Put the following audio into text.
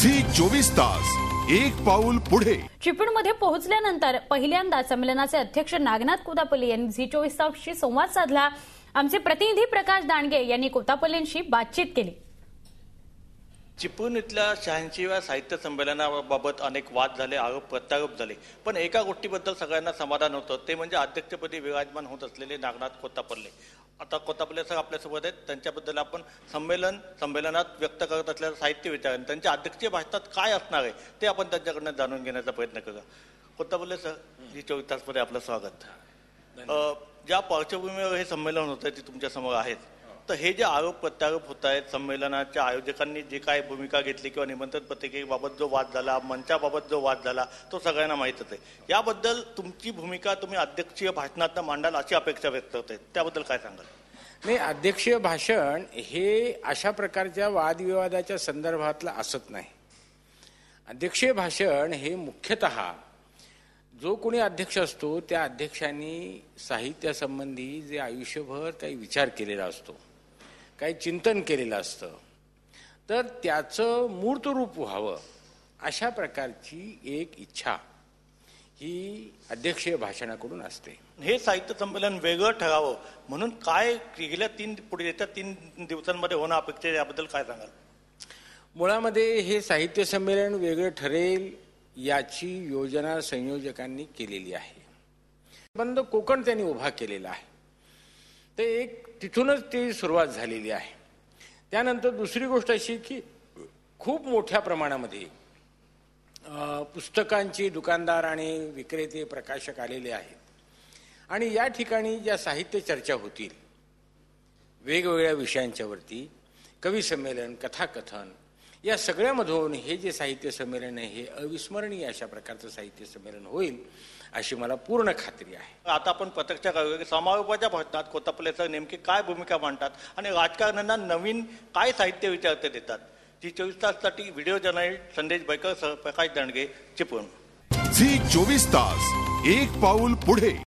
Zee 24 तास एक पाऊल पुढे। चिपळूणमध्ये पोहोचल्यानंतर पहिल्यांदा संमेलनाचे अध्यक्ष नागनाथ कोतापल्ले यांनी झी 24 तासशी संवाद साधला। आमचे प्रतिनिधी प्रकाश दांडगे यांनी कोतापल्लेंशी बातचीत केली। चिपळूण इथल्या 86व्या साहित्य संमेलनाबाबत अनेक वाद झाले, आरोप प्रत्यारोप झाले, पण एका गोष्टीबद्दल सगळ्यांना समाधान होतं, ते म्हणजे अध्यक्षपदी विराजमान होत असलेले नागनाथ कोतापल्ले। आता कोतापल्ले सर आपल्यासोबत आहेत, त्यांच्याबद्दल आपण संमेलनात व्यक्त करत असलेलं साहित्य विचार आणि त्यांच्या अध्यक्षीय भाषणात काय असणार आहे ते आपण त्यांच्याकडून जाणून घेण्याचा प्रयत्न करूया। कोतापल्ले सर, झी 24 तासमध्ये आपलं स्वागत। ज्या पार्श्वभूमीवर हे संमेलन होतं ते तुमच्या समोर आहेत, तर हे जे आरोप प्रत्यारोप होत आहेत, संमेलनाच्या आयोजकांनी जे काय भूमिका घेतली किंवा निमंत्रण पत्रिकेबाबत जो वाद झाला, मंचाबाबत जो वाद झाला, तो सगळ्यांना माहीतच आहे। याबद्दल तुमची भूमिका तुम्ही अध्यक्षीय भाषणात मांडाल अशी अपेक्षा व्यक्त होते, त्याबद्दल काय सांगाल? नाही, अध्यक्षीय भाषण हे अशा प्रकारच्या वादविवादाच्या संदर्भातलं असत नाही। अध्यक्षीय भाषण हे मुख्यतः जो कोणी अध्यक्ष असतो त्या अध्यक्षांनी साहित्यासंबंधी जे आयुष्यभर काही विचार केलेला असतो, काही चिंतन केलेलं असतं, तर त्याचं मूर्त रूप व्हावं अशा प्रकारची एक इच्छा ही अध्यक्षीय भाषणाकडून असते। हे साहित्य संमेलन वेगळं ठरावं म्हणून काय येत्या 3 दिवसांमध्ये होणं अपेक्षित आहे, याबद्दल काय सांगाल? मुळामध्ये हे साहित्य संमेलन वेगळं ठरेल याची योजना संयोजकांनी केलेली आहे। बंद कोकण त्यांनी उभा केलेला आहे, तर एक तिथूनच ती सुरुवात झालेली आहे। त्यानंतर दुसरी गोष्ट अशी की खूप मोठ्या प्रमाणामध्ये पुस्तकांची दुकानदार आणि विक्रेते प्रकाशक आलेले आहेत आणि या ठिकाणी ज्या साहित्य चर्चा होतील वेगवेगळ्या विषयांच्यावरती, कवी संमेलन, कथाकथन, या सगळ्यामधून हे जे साहित्य संमेलन आहे हे अविस्मरणीय अशा प्रकारचं साहित्य संमेलन होईल अशी मला पूर्ण खात्री आहे। आता आपण प्रत्यक्ष करूया की समारोपाच्या भाषणात कोतापल्ले सर नेमकी काय भूमिका मांडतात आणि राजकारण्यांना नवीन काय साहित्य विचार ते देतात। झी 24 ताससाठी व्हिडिओ जर्नलिस्ट संदेश बैकर सह प्रकाश दांडगे, चिपळूण। झी 24 तास एक पाऊल पुढे।